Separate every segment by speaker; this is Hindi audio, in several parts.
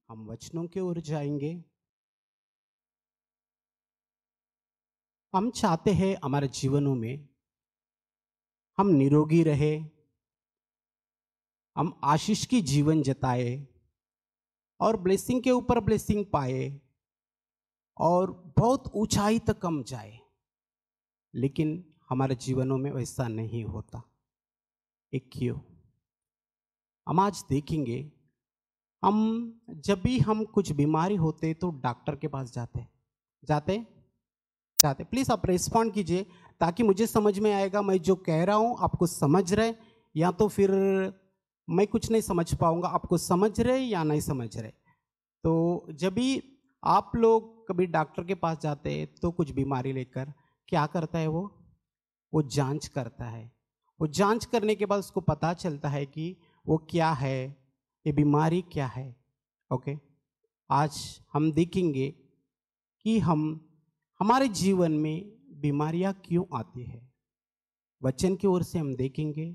Speaker 1: हम वचनों की ओर जाएंगे। हम चाहते हैं हमारे जीवनों में हम निरोगी रहे, हम आशीष की जीवन जताए और ब्लेसिंग के ऊपर ब्लेसिंग पाए और बहुत ऊंचाई तक हम जाए। लेकिन हमारे जीवनों में वैसा नहीं होता। एक क्यों? हम आज देखेंगे, हम जब भी हम कुछ बीमारी होते तो डॉक्टर के पास जाते जाते। प्लीज आप रिस्पॉन्ड कीजिए ताकि मुझे समझ में आएगा मैं जो कह रहा हूं आपको समझ रहे, या तो फिर मैं कुछ नहीं समझ पाऊंगा, आपको समझ रहे या नहीं समझ रहे। तो जब भी आप लोग कभी डॉक्टर के पास जाते हैं तो कुछ बीमारी लेकर, क्या करता है वो जांच करता है। वो जांच करने के बाद उसको पता चलता है कि वो क्या है, ये बीमारी क्या है। ओके, आज हम देखेंगे कि हम हमारे जीवन में बीमारियां क्यों आती है। वचन की ओर से हम देखेंगे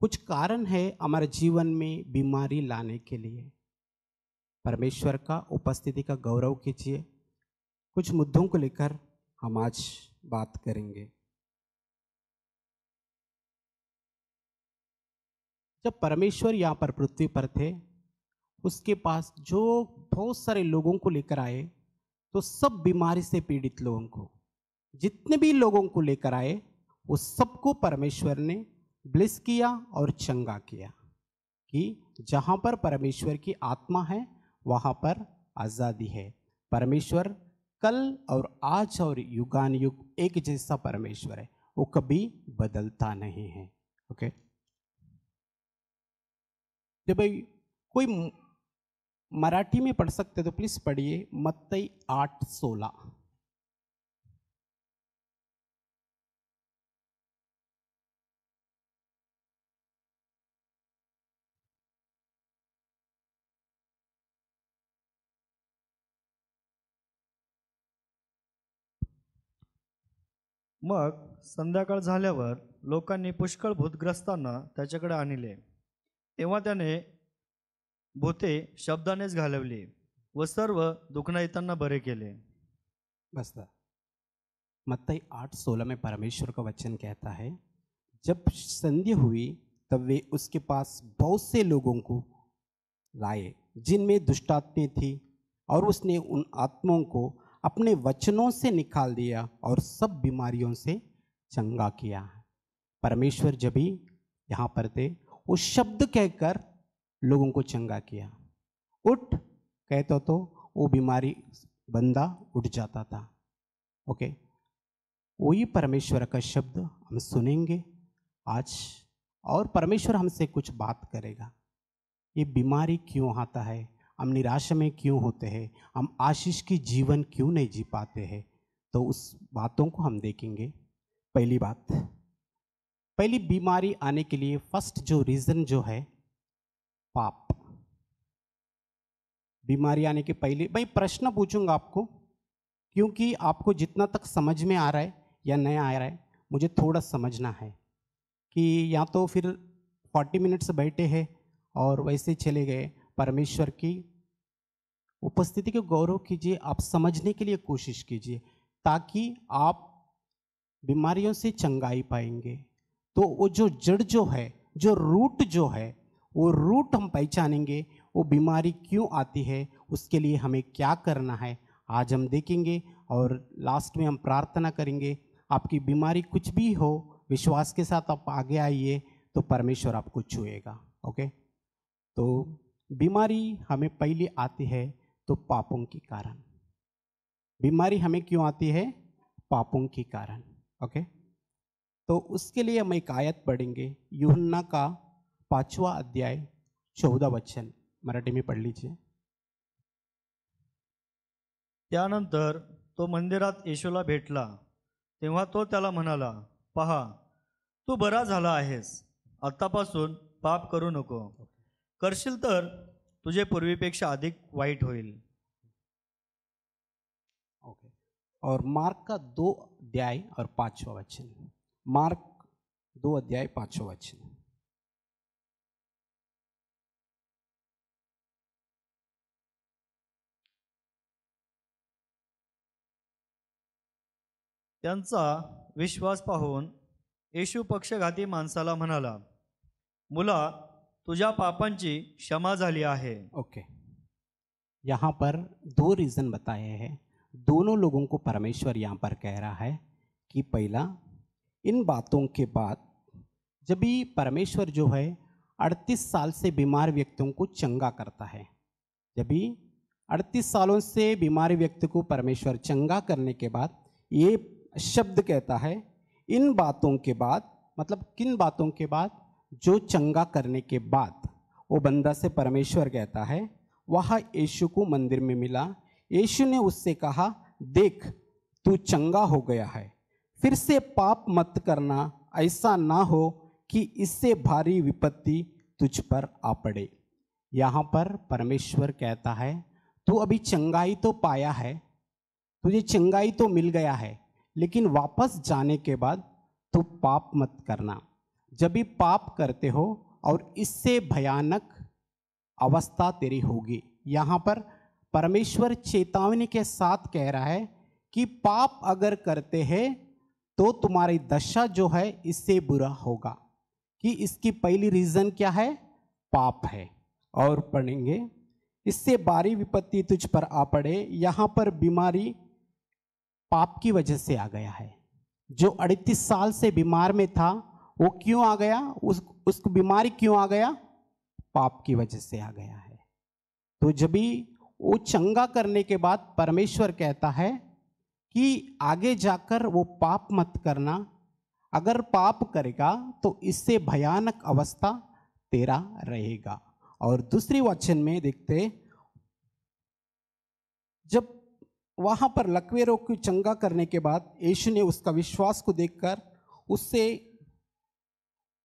Speaker 1: कुछ कारण है हमारे जीवन में बीमारी लाने के लिए। परमेश्वर का उपस्थिति का गौरव कीजिए। कुछ मुद्दों को लेकर हम आज बात करेंगे। जब परमेश्वर यहाँ पर पृथ्वी पर थे, उसके पास जो बहुत सारे लोगों को लेकर आए, तो सब बीमारी से पीड़ित लोगों को, जितने भी लोगों को लेकर आए, वो सबको परमेश्वर ने ब्लेस किया और चंगा किया कि जहां पर परमेश्वर की आत्मा है वहां पर आजादी है। परमेश्वर कल और आज और युगान युग एक जैसा परमेश्वर है, वो कभी बदलता नहीं है। ओके, जब भाई कोई मराठी में पढ़ सकते तो प्लीज पढ़िए मत्ती 8:16।
Speaker 2: मग संध्याकाळ झाल्यावर लोकांनी पुष्कळ भूतग्रस्तांना त्याच्याकडे आणले. तेव्हा त्याने भूते शब्दानेच घालवली व सर्व दुखनाईतांना बरे केले.
Speaker 1: बस मत्ती 8:16 में परमेश्वर का वचन कहता है, जब संध्या हुई तब वे उसके पास बहुत से लोगों को लाए जिनमें दुष्टात्माएं थी, और उसने उन आत्माओं को अपने वचनों से निकाल दिया और सब बीमारियों से चंगा किया। परमेश्वर जब भी यहाँ पर थे, वो शब्द कहकर लोगों को चंगा किया। उठ कहता तो वो बीमारी बंदा उठ जाता था। ओके, वही परमेश्वर का शब्द हम सुनेंगे आज, और परमेश्वर हमसे कुछ बात करेगा। ये बीमारी क्यों आता है, हम निराशा में क्यों होते हैं, हम आशीष की जीवन क्यों नहीं जी पाते हैं, तो उस बातों को हम देखेंगे। पहली बात, पहली बीमारी आने के लिए फर्स्ट जो रीजन जो है पाप। बीमारी आने के पहले भाई प्रश्न पूछूंगा आपको, क्योंकि आपको जितना तक समझ में आ रहा है या नहीं आ रहा है मुझे थोड़ा समझना है कि या तो फिर 40 मिनट्स बैठे हैं और वैसे चले गए। परमेश्वर की उपस्थिति को गौरव कीजिए, आप समझने के लिए कोशिश कीजिए ताकि आप बीमारियों से चंगाई पाएंगे। तो वो जो जड़ जो है, जो रूट जो है, वो रूट हम पहचानेंगे। वो बीमारी क्यों आती है, उसके लिए हमें क्या करना है, आज हम देखेंगे। और लास्ट में हम प्रार्थना करेंगे। आपकी बीमारी कुछ भी हो, विश्वास के साथ आप आगे आइए तो परमेश्वर आपको छुएगा। ओके, तो बीमारी हमें पहले आती है तो पापों के कारण। बीमारी हमें क्यों आती है? पापों के कारण। ओके, तो उसके लिए हम एक आयत पढ़ेंगे, यूहन्ना का 5वां अध्याय 14 वचन, मराठी में पढ़ लीजिए।
Speaker 2: त्यानंतर तो मंदिरात येशूला भेटला. तेव्हा तो त्याला म्हणाला, पहा, तू बरा झाला आहेस. आत्तापासून पाप करू नको. करशील तर तुझे पूर्वीपेक्षा अधिक वाईट होईल.
Speaker 1: ओके, और मार्क का 2 अध्याय और 5वां वचन। मार्क 2 अध्याय 5वां वचन।
Speaker 2: त्यांचा विश्वास पाहून येशू पक्षघाती माणसाला म्हणाला, मुला, तुझ्या पापांची क्षमा झाली आहे.
Speaker 1: ओके, यहाँ पर दो रीज़न बताए हैं. दोनों लोगों को परमेश्वर यहाँ पर कह रहा है कि पहला, इन बातों के बाद जब भी परमेश्वर जो है 38 साल से बीमार व्यक्तियों को चंगा करता है, जब भी 38 सालों से बीमार व्यक्ति को परमेश्वर चंगा करने के बाद ये शब्द कहता है, इन बातों के बाद, मतलब किन बातों के बाद? जो चंगा करने के बाद वो बंदा से परमेश्वर कहता है, वह यीशु को मंदिर में मिला. यीशु ने उससे कहा, देख तू चंगा हो गया है, फिर से पाप मत करना, ऐसा ना हो कि इससे भारी विपत्ति तुझ पर आ पड़े. यहाँ पर परमेश्वर कहता है, तू अभी चंगाई तो पाया है, तुझे चंगाई तो मिल गया है, लेकिन वापस जाने के बाद तू पाप मत करना. जब भी पाप करते हो और इससे भयानक अवस्था तेरी होगी. यहाँ पर परमेश्वर चेतावनी के साथ कह रहा है कि पाप अगर करते हैं तो तुम्हारी दशा जो है इससे बुरा होगा. कि इसकी पहली रीज़न क्या है? पाप है. और पढ़ेंगे, इससे भारी विपत्ति तुझ पर आ पड़े. यहाँ पर बीमारी पाप की वजह से आ गया है. जो 38 साल से बीमार में था वो क्यों आ गया? उसको बीमारी क्यों आ गया? पाप की वजह से आ गया है. तो जब भी वो चंगा करने के बाद परमेश्वर कहता है कि आगे जाकर वो पाप मत करना, अगर पाप करेगा तो इससे भयानक अवस्था तेरा रहेगा. और दूसरी वचन में देखते, जब वहां पर लकवे को चंगा करने के बाद यीशु ने उसका विश्वास को देखकर उससे,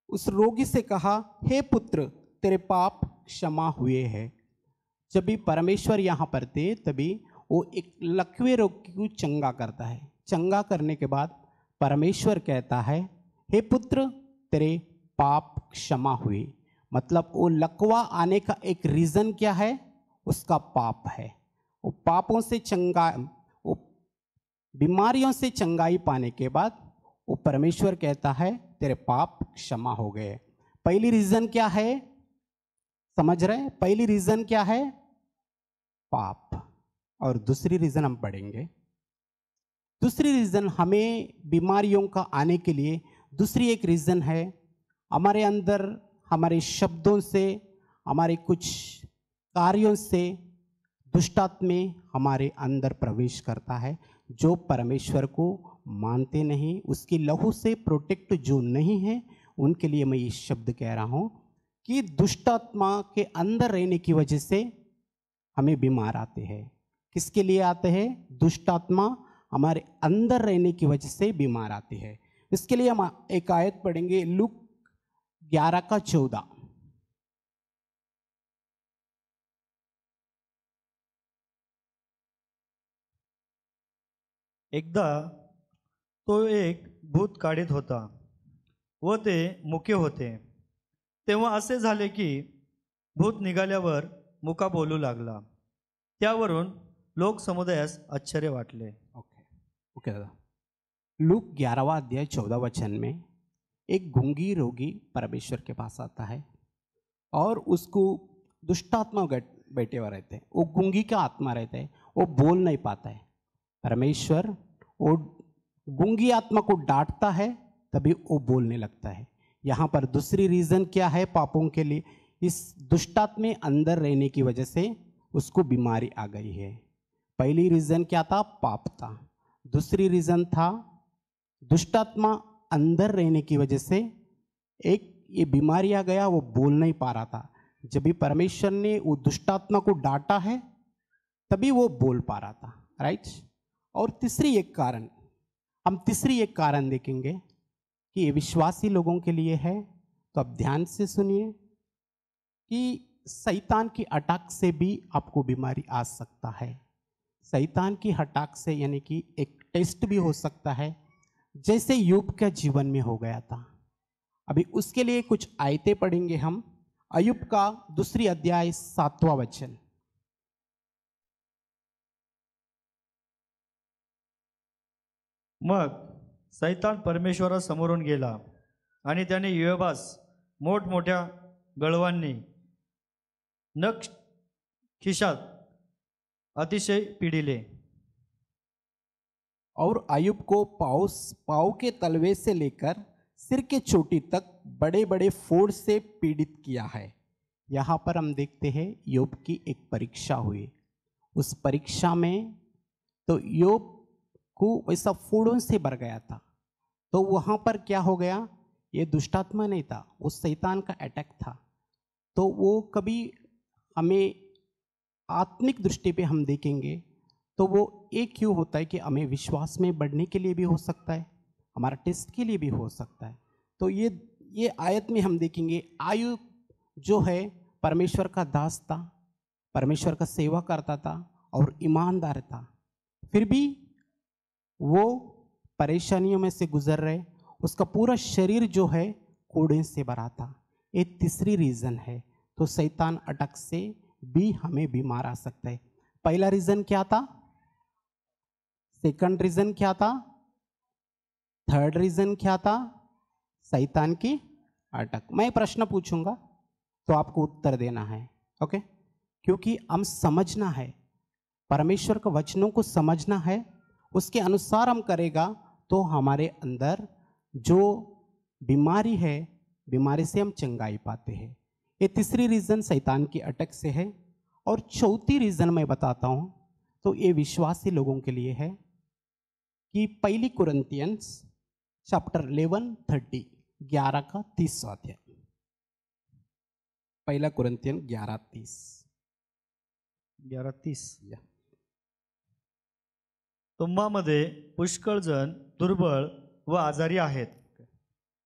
Speaker 1: उस रोगी से कहा, हे पुत्र, तेरे पाप क्षमा हुए हैं. जब भी परमेश्वर यहाँ पर थे तभी वो एक लकवे रोगी को चंगा करता है. चंगा करने के बाद परमेश्वर कहता है, हे पुत्र, तेरे पाप क्षमा हुए. मतलब वो लकवा आने का एक रीज़न क्या है? उसका पाप है. वो पापों से चंगा, वो बीमारियों से चंगाई पाने के बाद वो परमेश्वर कहता है, तेरे पाप क्षमा हो गए. पहली रीज़न क्या है? समझ रहे हैं? पहली रीज़न क्या है? पाप. और दूसरी रीज़न हम पढ़ेंगे. दूसरी रीज़न हमें बीमारियों का आने के लिए दूसरी एक रीज़न है, हमारे अंदर हमारे शब्दों से, हमारे कुछ कार्यों से दुष्टात्मा हमारे अंदर प्रवेश करता है. जो परमेश्वर को मानते नहीं, उसकी लहू से प्रोटेक्ट जो नहीं है, उनके लिए मैं ये शब्द कह रहा हूँ कि दुष्टात्मा के अंदर रहने की वजह से हमें बीमार आते हैं. किसके लिए आते हैं? दुष्टात्मा हमारे अंदर रहने की वजह से बीमार आते हैं. इसके लिए हम एक आयत पढ़ेंगे, लूक 11:14.
Speaker 2: एकदा तो एक भूत काढीत होता व ते मुके होते. तेव्हा असे झाले की भूत निघाल्यावर मुका बोलू लागला. त्यावरून लोक समुदायास आश्चर्य वाटले.
Speaker 1: ओके ओके दादा. लूक 11वां अध्याय 14 वचन में एक गूंगी रोगी परमेश्वर के पास आता है और उसको दुष्टात्मा बैठे हुए रहते हैं. वो गूंगी का आत्मा रहता है, वो बोल नहीं पाता है. परमेश्वर वो गूंगी आत्मा को डांटता है, तभी वो बोलने लगता है. यहाँ पर दूसरी रीज़न क्या है पापों के लिए? इस दुष्टात्मा अंदर रहने की वजह से उसको बीमारी आ गई है. पहली रीज़न क्या था? पाप था. दूसरी रीज़न था दुष्टात्मा अंदर रहने की वजह से एक ये बीमारी आ गया, वो बोल नहीं पा रहा था. जब भी परमेश्वर ने वो दुष्टात्मा को डांटा है तभी वो बोल पा रहा था. राइट. और तीसरी एक कारण देखेंगे कि ये विश्वासी लोगों के लिए है, तो अब ध्यान से सुनिए कि शैतान की अटैक से भी आपको बीमारी आ सकता है. शैतान की अटैक से यानी कि एक टेस्ट भी हो सकता है, जैसे यूब के जीवन में हो गया था. अभी उसके लिए कुछ आयतें पढ़ेंगे हम. अय्यूब का 2 अध्याय 7वां वचन.
Speaker 2: मग सैतान परमेश्वरासमोरून गेला आणि त्याने योबास मोठमोठ्या गळवांनी नख खिशात अतिशय पिडिले.
Speaker 1: और अय्यूब को पाँव के तलवे से लेकर सिर के चोटी तक बड़े बड़े फोड़ से पीड़ित किया है। यहाँ पर हम देखते हैं योग की एक परीक्षा हुई। उस परीक्षा में तो योग को वैसा फोड़ों से भर गया था। तो वहाँ पर क्या हो गया, ये दुष्टात्मा नहीं था, वो शैतान का अटैक था। तो वो कभी हमें आत्मिक दृष्टि पे हम देखेंगे तो वो एक क्यों होता है कि हमें विश्वास में बढ़ने के लिए भी हो सकता है, हमारा टेस्ट के लिए भी हो सकता है। तो ये आयत में हम देखेंगे अय्यूब जो है परमेश्वर का दास था, परमेश्वर का सेवा करता था और ईमानदार था, फिर भी वो परेशानियों में से गुजर रहे, उसका पूरा शरीर जो है कोड़े से भरा था। ये तीसरी रीज़न है। तो शैतान अटैक से भी हमें बीमार आ सकता है। पहला रीज़न क्या था, सेकंड रीज़न क्या था, थर्ड रीज़न क्या था, शैतान की अटैक। मैं प्रश्न पूछूंगा तो आपको उत्तर देना है, ओके? क्योंकि हम समझना है, परमेश्वर के वचनों को समझना है, उसके अनुसार हम करेगा तो हमारे अंदर जो बीमारी है, बीमारी से हम चंगाई पाते हैं। ये तीसरी रीज़न शैतान की अटैक से है। और चौथी रीज़न मैं बताता हूँ, तो ये विश्वासी लोगों के लिए है कि पहली कुरिन्थियंस चैप्टर 11:30 11 का 30 अध्याय, पहला कुरिन्थियन 11:30
Speaker 2: 11:30. तुम्हामध्ये पुष्कळ जण दुर्बळ व आजारी आहेत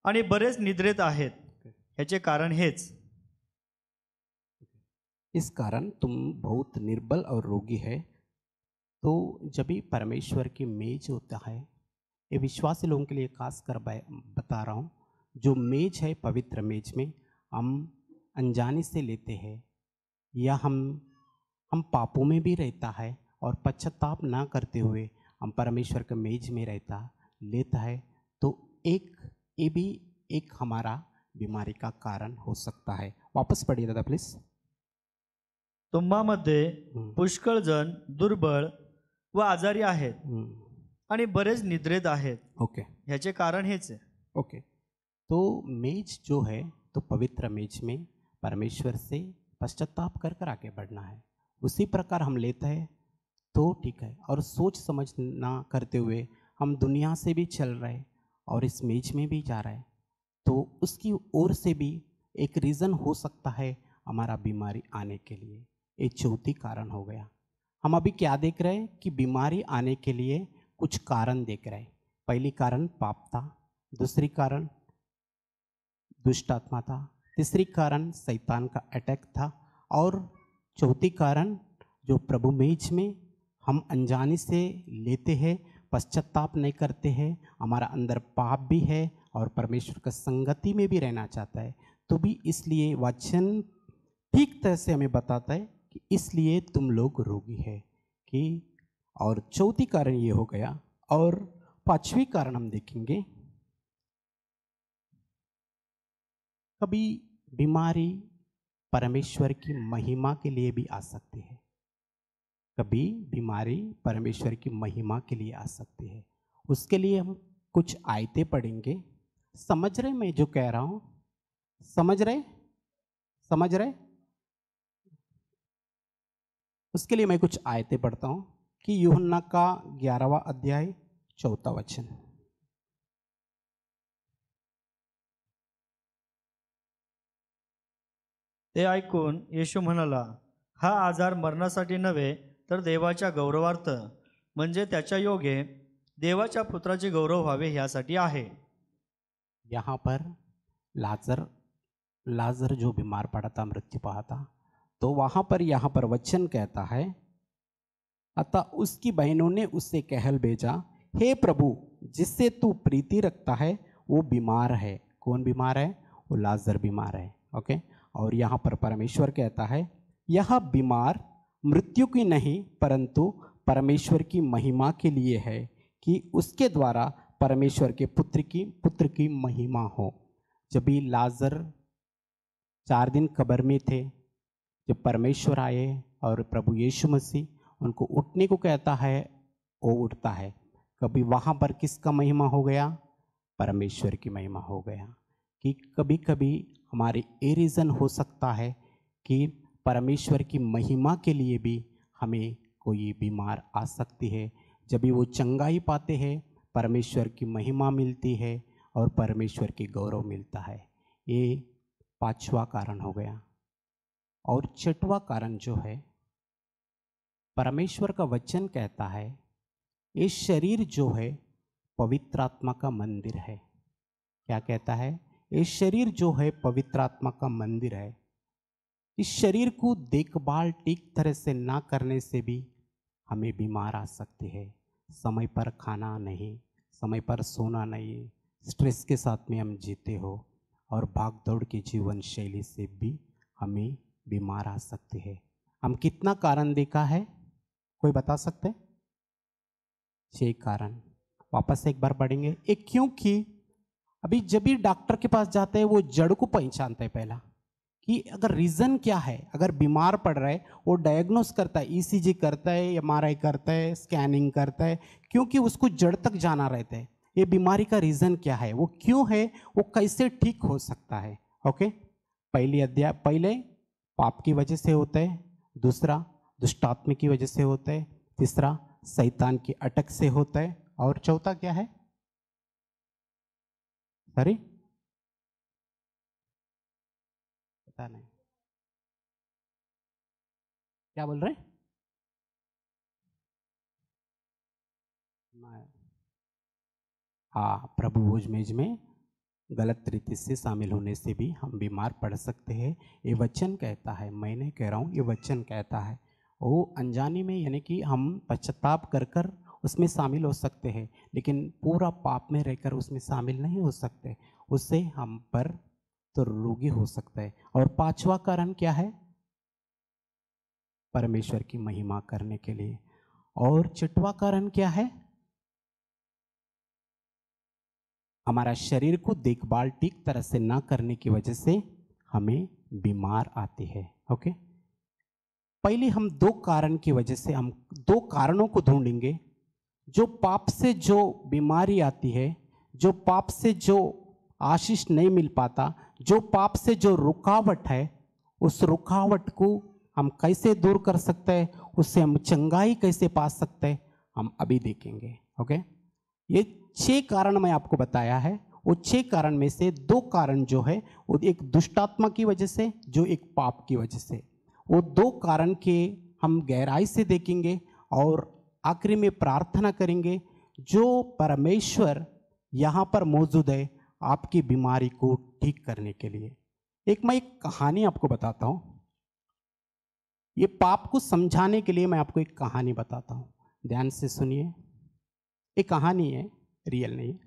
Speaker 2: आणि बरेच निद्रेत आहेत. ह्याचे कारण हेच.
Speaker 1: इस कारण तुम बहुत निर्बल और रोगी है। तो जब भी परमेश्वर की मेज होता है, ये विश्वासी लोगों के लिए खास कर बता रहा हूँ, जो मेज है पवित्र मेज में हम अनजाने से लेते हैं या हम पापों में भी रहता है और पश्चाताप ना करते हुए हम परमेश्वर के मेज में लेता है, तो ये भी एक हमारा बीमारी का कारण हो सकता है। वापस पढ़िए दादा प्लीज।
Speaker 2: तुम्हामध्ये पुष्कळ जण दुर्बळ व आजारी आहेत आणि बरेच निद्रेत आहेत.
Speaker 1: ओके,
Speaker 2: ह्याचे कारण हेच आहे.
Speaker 1: ओके, तो मेज जो है तो पवित्र मेज में परमेश्वर से पश्चाताप कर आगे बढ़ना है। उसी प्रकार हम लेते हैं तो ठीक है, और सोच समझ ना करते हुए हम दुनिया से भी चल रहे और इस मेज में भी जा रहे हैं, तो उसकी ओर से भी एक रीज़न हो सकता है हमारा बीमारी आने के लिए। ये चौथी कारण हो गया। हम अभी क्या देख रहे हैं कि बीमारी आने के लिए कुछ कारण देख रहे हैं। पहली कारण पाप था, दूसरी कारण दुष्ट आत्मा था, तीसरी कारण शैतान का अटैक था, और चौथी कारण जो प्रभु मेज में हम अनजाने से लेते हैं, पश्चाताप नहीं करते हैं, हमारा अंदर पाप भी है और परमेश्वर का संगति में भी रहना चाहता है, तो भी इसलिए वचन ठीक तरह से हमें बताता है कि इसलिए तुम लोग रोगी है कि। और चौथी कारण ये हो गया। और पांचवी कारण हम देखेंगे, कभी बीमारी परमेश्वर की महिमा के लिए भी आ सकती है, कभी बीमारी परमेश्वर की महिमा के लिए आ सकती है। उसके लिए हम कुछ आयतें पढ़ेंगे। समझ रहे मैं जो कह रहा हूँ? समझ रहे? उसके लिए मैं कुछ आयतें पढ़ता हूँ कि यूहन्ना का 11वां अध्याय 4वां वचन।
Speaker 2: ते ऐकून येशू म्हणाला, हा आजार मरणासाठी नव्हे तर देवाच्या गौरवार्थ, म्हणजे त्याच्या योगे देवाच्या पुत्राचे गौरव व्हावे यासाठी आहे.
Speaker 1: यहाँ पर लाजर जो बीमार पड़ा था, मृत्यु पाया था, तो वहाँ पर यहाँ पर वचन कहता है, अतः उसकी बहनों ने उससे कहल भेजा, हे प्रभु, जिससे तू प्रीति रखता है वो बीमार है। कौन बीमार है? वो लाजर बीमार है। ओके, और यहाँ पर परमेश्वर कहता है, यह बीमार मृत्यु की नहीं परंतु परमेश्वर की महिमा के लिए है, कि उसके द्वारा परमेश्वर के पुत्र की महिमा हो। जब भी लाजर 4 दिन कब्र में थे, जब परमेश्वर आए और प्रभु यीशु मसीह उनको उठने को कहता है, वो उठता है। कभी वहाँ पर किसका महिमा हो गया? परमेश्वर की महिमा हो गया। कि कभी कभी हमारी ये रीज़न हो सकता है कि परमेश्वर की महिमा के लिए भी हमें कोई बीमार आ सकती है। जब भी वो चंगाई पाते हैं, परमेश्वर की महिमा मिलती है और परमेश्वर की गौरव मिलता है। ये 5वां कारण हो गया। और 6वां कारण जो है, परमेश्वर का वचन कहता है ये शरीर जो है पवित्र आत्मा का मंदिर है। क्या कहता है? ये शरीर जो है पवित्र आत्मा का मंदिर है। इस शरीर को देखभाल ठीक तरह से ना करने से भी हमें बीमार आ सकती है। समय पर खाना नहीं, समय पर सोना नहीं, स्ट्रेस के साथ में हम जीते हो और भाग दौड़ की जीवन शैली से भी हमें बीमार आ सकती है। हम कितना कारण देखा है, कोई बता सकते हैं? 6 कारण। वापस एक बार पढ़ेंगे। एक, क्योंकि अभी जब भी डॉक्टर के पास जाते हैं वो जड़ को पहचानता है पहला, कि अगर रीज़न क्या है। अगर बीमार पड़ रहा है वो डायग्नोस करता है, ईसीजी करता है, एमआरआई करता है, स्कैनिंग करता है, क्योंकि उसको जड़ तक जाना रहता है। ये बीमारी का रीज़न क्या है, वो क्यों है, वो कैसे ठीक हो सकता है। ओके, पहले पाप की वजह से होता है, दूसरा दुष्टात्मा की वजह से होता है, तीसरा शैतान की अटक से होता है, और चौथा क्या है? सॉरी, पता नहीं क्या बोल रहे हैं। हाँ, प्रभु भोज मेज में गलत तरीके से शामिल होने से भी हम बीमार पड़ सकते हैं। ये वचन कहता है, मैं नहीं कह रहा हूँ, ये वचन कहता है। वो अनजाने में, यानी कि हम पश्चाताप कर कर उसमें शामिल हो सकते हैं, लेकिन पूरा पाप में रहकर उसमें शामिल नहीं हो सकते। उससे हम पर तो रोगी हो सकता है। और 5वां कारण क्या है? परमेश्वर की महिमा करने के लिए। और 6वां कारण क्या है? हमारा शरीर को देखभाल ठीक तरह से ना करने की वजह से हमें बीमार आती है। ओके, पहले हम 2 कारण की वजह से, हम 2 कारणों को ढूंढेंगे। जो पाप से जो बीमारी आती है, जो पाप से जो आशीष नहीं मिल पाता, जो पाप से जो रुकावट है, उस रुकावट को हम कैसे दूर कर सकते हैं, उससे हम चंगाई कैसे पा सकते हैं, हम अभी देखेंगे। ओके, ये 6 कारण मैं आपको बताया है। वो 6 कारण में से 2 कारण जो है वो एक दुष्टात्मा की वजह से, जो एक पाप की वजह से। वो 2 कारण के हम गहराई से देखेंगे और आखिरी में प्रार्थना करेंगे जो परमेश्वर यहाँ पर मौजूद है आपकी बीमारी को ठीक करने के लिए। मैं एक कहानी आपको बताता हूँ। ये पाप को समझाने के लिए मैं आपको एक कहानी बताता हूँ, ध्यान से सुनिए। एक कहानी है, रियल नहीं है।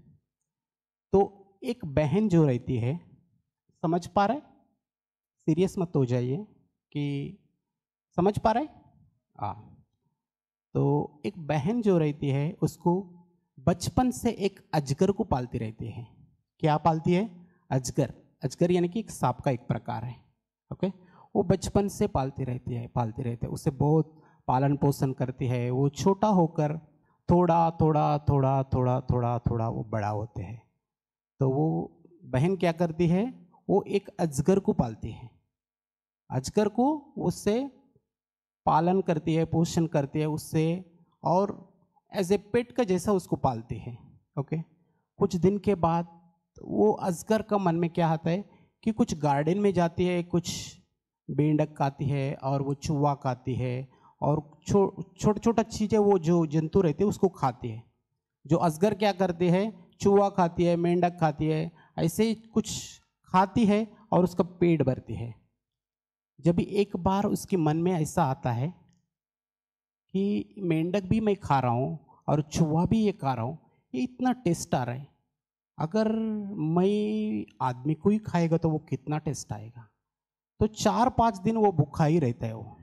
Speaker 1: तो एक बहन जो रहती है, समझ पा रहे? सीरियस मत हो जाइए, कि समझ पा रहे? हाँ। तो एक बहन जो रहती है उसको बचपन से एक अजगर को पालती रहती है। क्या पालती है? अजगर। अजगर यानी कि एक सांप का एक प्रकार है। ओके, वो बचपन से पालती रहती है, उसे बहुत पालन पोषण करती है। वो छोटा होकर थोड़ा थोड़ा थोड़ा थोड़ा थोड़ा थोड़ा वो बड़ा होते हैं। तो वो बहन क्या करती है, वो एक अजगर को पालती है। अजगर को उससे पालन करती है, पोषण करती है उससे, और एज ए पेट का जैसा उसको पालती है। ओके, कुछ दिन के बाद वो अजगर का मन में क्या आता है कि कुछ गार्डन में जाती है, कुछ बेंडक खाती है और वो चूहा खाती है, और छोटा छोटा चीज़ें वो जो जंतु रहते हैं उसको खाती है। जो अजगर क्या करती है, चूहा खाती है, मेंढक खाती है, ऐसे ही कुछ खाती है और उसका पेट भरती है। जब एक बार उसके मन में ऐसा आता है कि मेंढक भी मैं खा रहा हूँ और चूहा भी ये खा रहा हूँ, ये इतना टेस्ट आ रहा है, अगर मैं आदमी को ही खाएगा तो वो कितना टेस्ट आएगा। तो 4-5 दिन वो भूखा ही रहता है, वो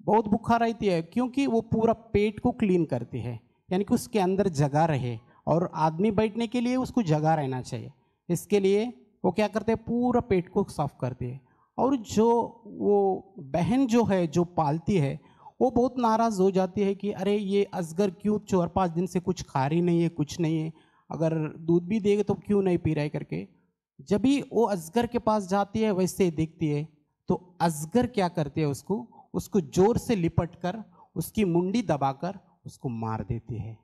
Speaker 1: बहुत भूखा रहती है, क्योंकि वो पूरा पेट को क्लीन करती है। यानी कि उसके अंदर जगह रहे, और आदमी बैठने के लिए उसको जगह रहना चाहिए। इसके लिए वो क्या करते हैं, पूरा पेट को साफ करते हैं। और जो वो बहन जो है, जो पालती है, वो बहुत नाराज़ हो जाती है कि अरे ये असगर क्यों 4-5 दिन से कुछ खा रही नहीं है, कुछ नहीं है, अगर दूध भी देगा तो क्यों नहीं पी रहा है करके। जब भी वो असगर के पास जाती है, वैसे ही देखती है, तो असगर क्या करती है, उसको उसको जोर से लिपट कर, उसकी मुंडी दबाकर उसको मार देती है।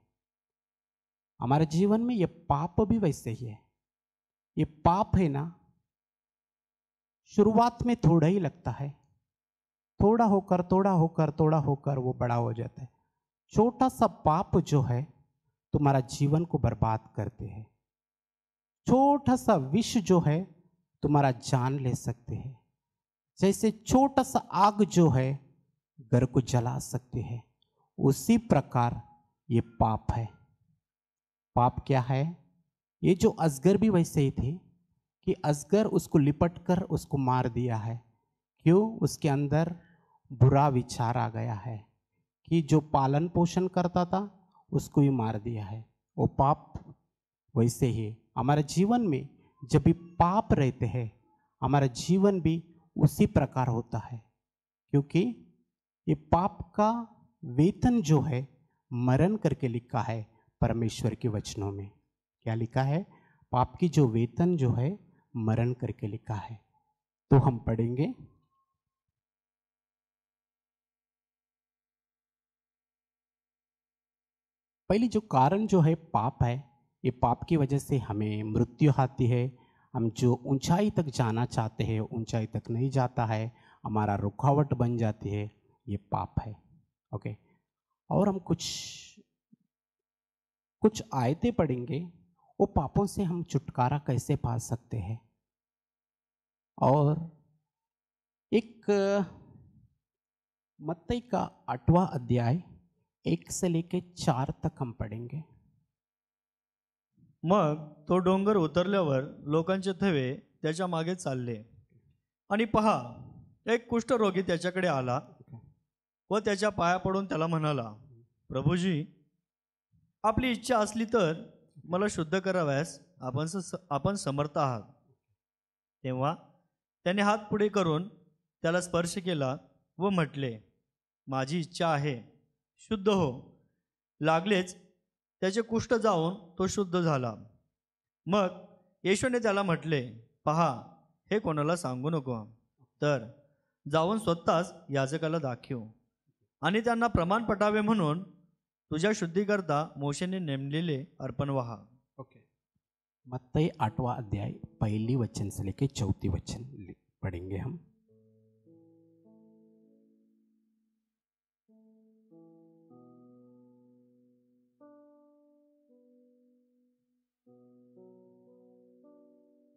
Speaker 1: हमारे जीवन में ये पाप भी वैसे ही है। ये पाप है ना, शुरुआत में थोड़ा ही लगता है, थोड़ा होकर थोड़ा होकर थोड़ा होकर वो बड़ा हो जाता है। छोटा सा पाप जो है तुम्हारा जीवन को बर्बाद करते हैं। छोटा सा विष जो है तुम्हारा जान ले सकते हैं। जैसे छोटा सा आग जो है घर को जला सकते हैं, उसी प्रकार ये पाप है। पाप क्या है? ये जो असगर भी वैसे ही थे कि असगर उसको लिपट कर उसको मार दिया है। क्यों? उसके अंदर बुरा विचार आ गया है कि जो पालन पोषण करता था उसको ही मार दिया है। वो पाप वैसे ही हमारे जीवन में जब भी पाप रहते हैं, हमारा जीवन भी उसी प्रकार होता है। क्योंकि ये पाप का वेतन जो है मरण करके लिखा है परमेश्वर के वचनों में। क्या लिखा है? पाप की जो वेतन जो है मरण करके लिखा है। तो हम पढ़ेंगे, पहले जो कारण जो है पाप है, ये पाप की वजह से हमें मृत्यु आती है। हम जो ऊंचाई तक जाना चाहते हैं ऊंचाई तक नहीं जाता है, हमारा रुकावट बन जाती है, ये पाप है। ओके, और हम कुछ आयतें पढ़ेंगे, वो पापों से हम छुटकारा कैसे पा सकते हैं। और एक मत्ती का 8वां अध्याय 1 से लेके 4 तक हम पढ़ेंगे।
Speaker 2: मग तो डोंगर उतरल्यावर लोकांचे थवे त्याच्या मागे चालले, आणि पहा, एक कुष्ठरोगी त्याच्याकडे आला व त्याच्या पाया पडून त्याला म्हणाला, प्रभूजी, आपली इच्छा असली तर मला शुद्ध कराव्यास आपण समर्थ आहात. तेव्हा त्याने हात पुढे करून त्याला स्पर्श केला व म्हटले, माझी इच्छा आहे, शुद्ध हो. लागलेच त्याचे कुष्ठ जाऊन तो शुद्ध झाला. मग येशूने त्याला म्हटले, पहा, हे कोणाला सांगू नको, तर जाऊन स्वतःच याजकाला दाखव आणि त्यांना प्रमाण पटावे म्हणून तुझ्या शुद्धीकरता मोशेने नेमलेले अर्पण वहा.
Speaker 1: ओके, मत्ती 8वां अध्याय 1 वचन से लेके 4 वचन पढ़ेंगे हम।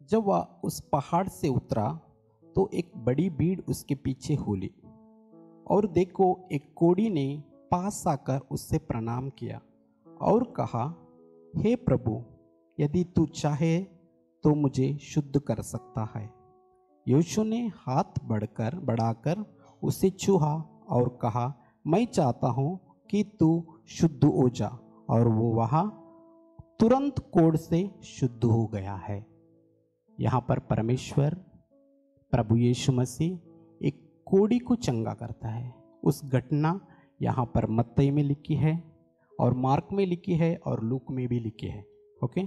Speaker 1: जब वह उस पहाड़ से उतरा तो एक बड़ी भीड़ उसके पीछे हो ली, और देखो, एक कोढ़ी ने पास आकर उससे प्रणाम किया और कहा, हे प्रभु, यदि तू चाहे तो मुझे शुद्ध कर सकता है। यीशु ने हाथ बढ़ाकर उसे छुआ और कहा, मैं चाहता हूँ कि तू शुद्ध हो जा। और वो वहाँ तुरंत कोढ़ से शुद्ध हो गया है। यहाँ पर परमेश्वर प्रभु यीशु मसीह एक कोढ़ी को चंगा करता है। उस घटना यहाँ पर मत्ती में लिखी है और मार्क में लिखी है और लूक में भी लिखी है। ओके,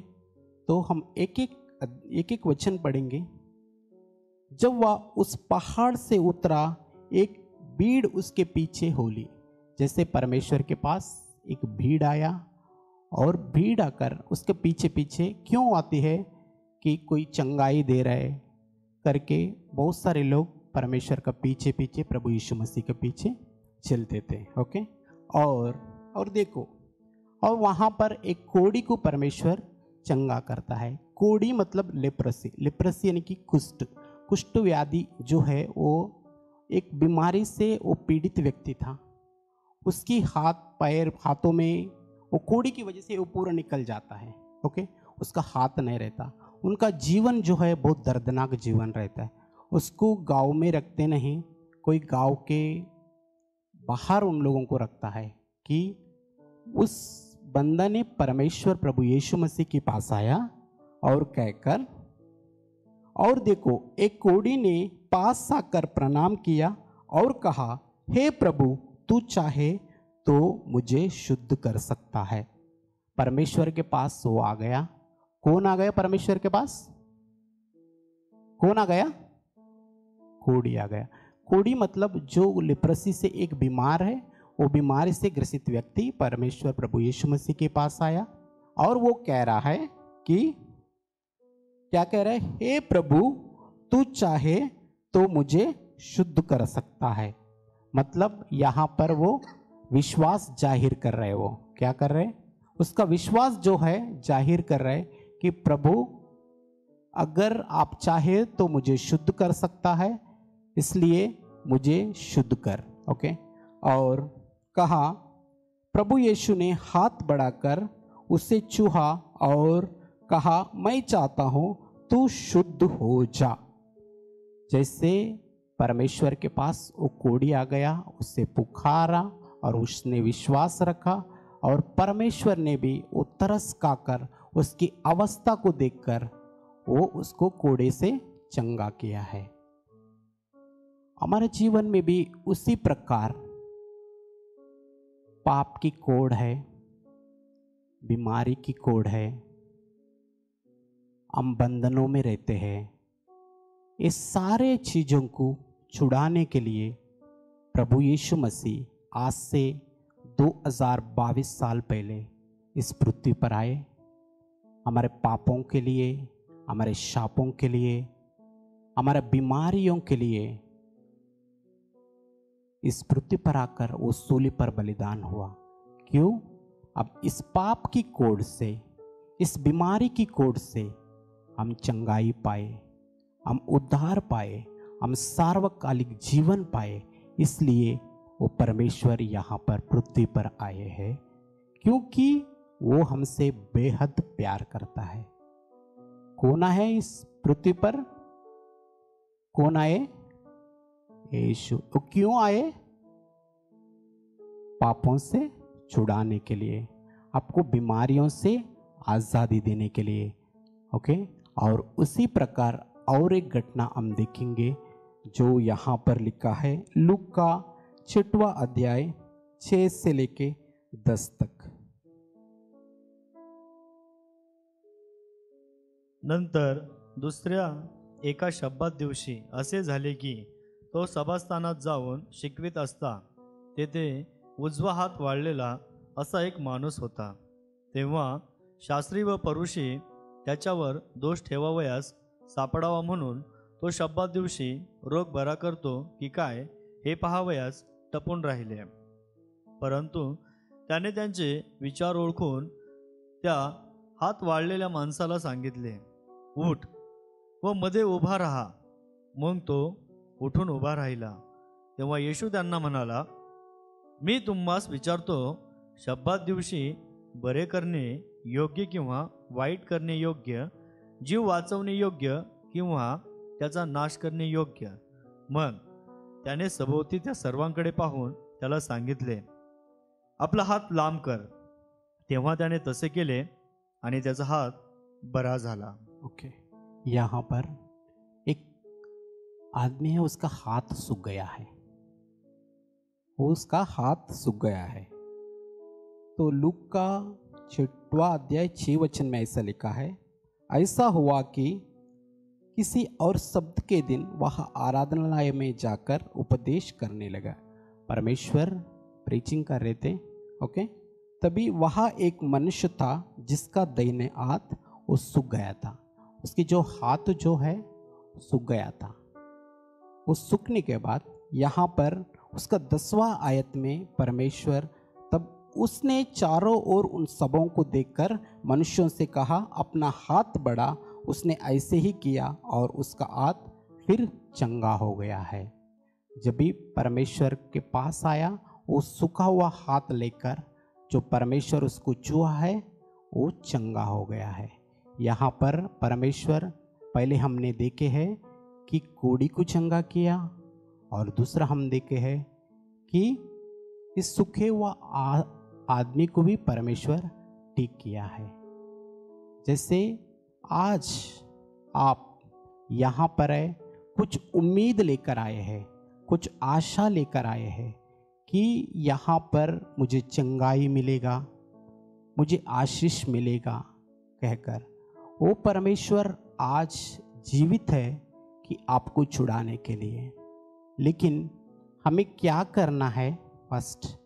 Speaker 1: तो हम एक एक वचन पढ़ेंगे। जब वह उस पहाड़ से उतरा, एक भीड़ उसके पीछे हो ली। जैसे परमेश्वर के पास एक भीड़ आया, और भीड़ आकर उसके पीछे पीछे क्यों आती है कि कोई चंगाई दे रहे करके बहुत सारे लोग परमेश्वर का पीछे पीछे प्रभु यीशु मसीह के पीछे चलते थे। ओके, और देखो, और वहाँ पर एक कोढ़ी को परमेश्वर चंगा करता है। कोढ़ी मतलब लेप्रेसी यानी कि कुष्ठ व्याधि जो है, वो एक बीमारी से वो पीड़ित व्यक्ति था। उसकी हाथों में वो कोढ़ी की वजह से वो पूरा निकल जाता है। ओके, उसका हाथ नहीं रहता। उनका जीवन जो है बहुत दर्दनाक जीवन रहता है। उसको गांव में रखते नहीं, कोई गांव के बाहर उन लोगों को रखता है कि उस बंदा ने परमेश्वर प्रभु यीशु मसीह के पास आया और कहकर, और देखो एक कोढ़ी ने पास आकर प्रणाम किया और कहा, हे प्रभु, तू चाहे तो मुझे शुद्ध कर सकता है। परमेश्वर के पास वो आ गया। कौन आ गया परमेश्वर के पास? कौन आ गया? कोढ़ी आ गया। कोढ़ी मतलब जो लिप्रेसी से एक बीमार है, वो बीमारी से ग्रसित व्यक्ति परमेश्वर प्रभु यीशु मसीह के पास आया और वो कह रहा है कि क्या कह रहा है? हे प्रभु, तू चाहे तो मुझे शुद्ध कर सकता है। मतलब यहां पर वो विश्वास जाहिर कर रहे। वो क्या कर रहे? उसका विश्वास जो है जाहिर कर रहे कि प्रभु, अगर आप चाहे तो मुझे शुद्ध कर सकता है, इसलिए मुझे शुद्ध कर। ओके। और कहा, प्रभु यीशु ने हाथ बढ़ाकर उसे छुआ और कहा, मैं चाहता हूं तू शुद्ध हो जा। जैसे परमेश्वर के पास वो कोढ़ी आ गया, उससे पुकारा और उसने विश्वास रखा और परमेश्वर ने भी वो तरस खाकर उसकी अवस्था को देखकर वो उसको कोढ़े से चंगा किया है। हमारे जीवन में भी उसी प्रकार पाप की कोढ़ है, बीमारी की कोढ़ है, हम बंधनों में रहते हैं। इस सारे चीज़ों को छुड़ाने के लिए प्रभु यीशु मसीह आज से 2022 साल पहले इस पृथ्वी पर आए। हमारे पापों के लिए, हमारे शापों के लिए, हमारे बीमारियों के लिए इस पृथ्वी पर आकर वो सूली पर बलिदान हुआ। क्यों? अब इस पाप की कोढ़ से, इस बीमारी की कोढ़ से हम चंगाई पाए, हम उद्धार पाए, हम सार्वकालिक जीवन पाए। इसलिए वो परमेश्वर यहाँ पर पृथ्वी पर आए हैं, क्योंकि वो हमसे बेहद प्यार करता है। कौन आए इस पृथ्वी पर? कौन आए? यीशु। तो क्यों आए? पापों से छुड़ाने के लिए, आपको बीमारियों से आजादी देने के लिए। ओके। और उसी प्रकार और एक घटना हम देखेंगे जो यहाँ पर लिखा है, लूका का 6वां अध्याय 6 से लेके 10 तक।
Speaker 2: नंतर दुसऱ्या एका शब्दात दिवशी असे झाले की तो सभास्थानात जाऊन शिकवित असता तेथे उजवा हात वाळलेला असा एक माणूस होता। तेव्हा शास्त्री व परुषी त्याच्यावर दोष ठेवावयास सापडावा म्हणून तो शब्दात दिवशी रोग बरा करतो की काय हे पाहावयास टपून राहिले। परंतु त्याने त्यांचे विचार ओळखून त्या हात वाळलेल्या माणसाला सांगितले, उठ व मध्ये उभा राहा. मग तो उठून उभा राहिला. तेव्हा येशू त्यांना म्हणाला, मी तुम्हास विचारतो, शब्दात दिवशी बरे करणे योग्य किंवा वाईट करणे योग्य, जीव वाचवणे योग्य किंवा त्याचा नाश करणे योग्य? मग त्याने सभोवती त्या सर्वांकडे पाहून त्याला सांगितले, आपला हात लांब कर. तेव्हा त्याने तसे केले आणि त्याचा हात बरा झाला.
Speaker 1: ओके, यहाँ पर एक आदमी है, उसका हाथ सूख गया है, उसका हाथ सूख गया है. तो लूक का 6वां अध्याय 6 वचन में ऐसा लिखा है, ऐसा हुआ कि किसी और शब्द के दिन वह आराधनालय में जाकर उपदेश करने लगा. परमेश्वर प्रीचिंग कर रहे थे. ओके, तभी वहाँ एक मनुष्य था जिसका दाहिने हाथ वो सूख गया था. उसकी जो हाथ जो है सूख गया था. वो सूखने के बाद यहाँ पर उसका 10वां आयत में परमेश्वर तब उसने चारों ओर उन सबों को देखकर मनुष्यों से कहा, अपना हाथ बढ़ा. उसने ऐसे ही किया और उसका हाथ फिर चंगा हो गया है. जब भी परमेश्वर के पास आया, वो सूखा हुआ हाथ लेकर जो परमेश्वर उसको छुआ है वो चंगा हो गया है. यहाँ पर परमेश्वर पहले हमने देखे हैं कि कोढ़ी को चंगा किया, और दूसरा हम देखे हैं कि इस सूखे हुआ आदमी को भी परमेश्वर ठीक किया है। जैसे आज आप यहाँ पर है, कुछ उम्मीद लेकर आए हैं, कुछ आशा लेकर आए हैं कि यहाँ पर मुझे चंगाई मिलेगा, मुझे आशीष मिलेगा कहकर। वो परमेश्वर आज जीवित है कि आपको छुड़ाने के लिए। लेकिन हमें क्या करना है? फर्स्ट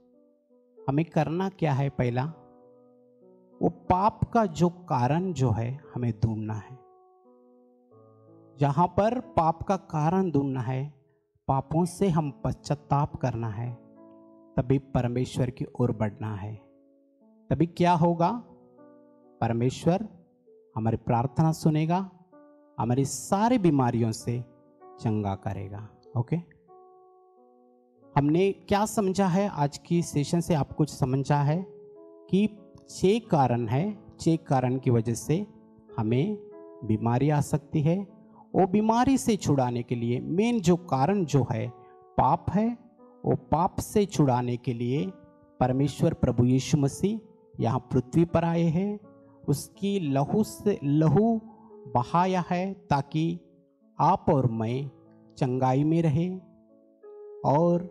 Speaker 1: हमें करना क्या है? पहला वो पाप का जो कारण जो है हमें ढूंढना है। जहाँ पर पाप का कारण ढूंढना है, पापों से हम पश्चाताप करना है, तभी परमेश्वर की ओर बढ़ना है। तभी क्या होगा? परमेश्वर हमारी प्रार्थना सुनेगा, हमारी सारी बीमारियों से चंगा करेगा। ओके, हमने क्या समझा है आज की सेशन से? आप कुछ समझा है कि 6 कारण है, 6 कारण की वजह से हमें बीमारी आ सकती है। वो बीमारी से छुड़ाने के लिए मेन जो कारण जो है पाप है। वो पाप से छुड़ाने के लिए परमेश्वर प्रभु यीशु मसीह यहाँ पृथ्वी पर आए हैं। उसकी लहू बहाया है ताकि आप और मैं चंगाई में रहे और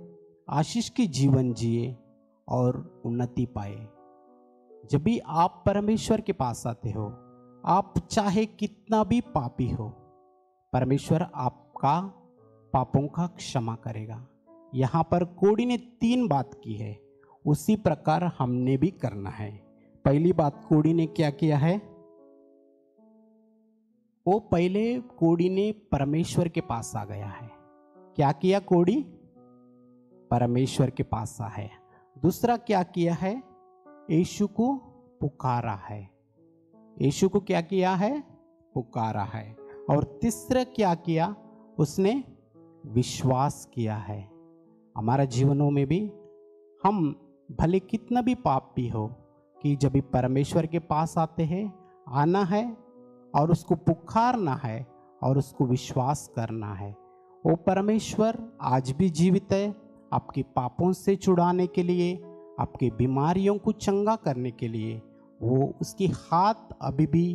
Speaker 1: आशीष की जीवन जिए और उन्नति पाए। जब भी आप परमेश्वर के पास आते हो, आप चाहे कितना भी पापी हो, परमेश्वर आपका पापों का क्षमा करेगा। यहाँ पर कोड़ी ने 3 बात की है, उसी प्रकार हमने भी करना है। पहली बात कोड़ी ने क्या किया है? वो पहले कोड़ी ने परमेश्वर के पास आ गया है। क्या किया कोड़ी? परमेश्वर के पास आ है। दूसरा क्या किया है? यीशु को पुकारा है। यीशु को क्या किया है? पुकारा है। और तीसरा क्या किया? उसने विश्वास किया है। हमारा जीवनों में भी हम भले कितना भी पापी हो कि जब भी परमेश्वर के पास आते हैं, आना है और उसको पुकारना है और उसको विश्वास करना है। वो परमेश्वर आज भी जीवित है, आपके पापों से छुड़ाने के लिए, आपके बीमारियों को चंगा करने के लिए। वो उसकी हाथ अभी भी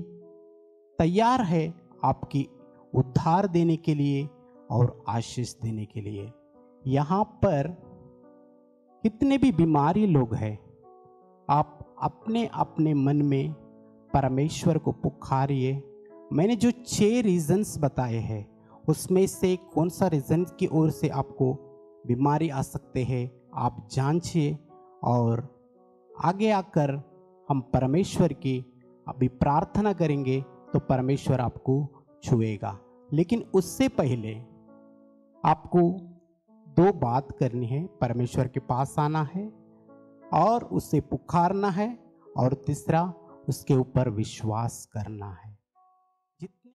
Speaker 1: तैयार है आपकी उद्धार देने के लिए और आशीष देने के लिए। यहाँ पर कितने भी बीमारी लोग हैं, आप अपने अपने मन में परमेश्वर को पुकारिए। मैंने जो 6 रीजंस बताए हैं, उसमें से कौन सा रीजन की ओर से आपको बीमारी आ सकते हैं, आप जांचिए और आगे आकर हम परमेश्वर की अभी प्रार्थना करेंगे तो परमेश्वर आपको छुएगा। लेकिन उससे पहले आपको 2 बात करनी है। परमेश्वर के पास आना है और उसे पुकारना है, और तीसरा उसके ऊपर विश्वास करना है। जितने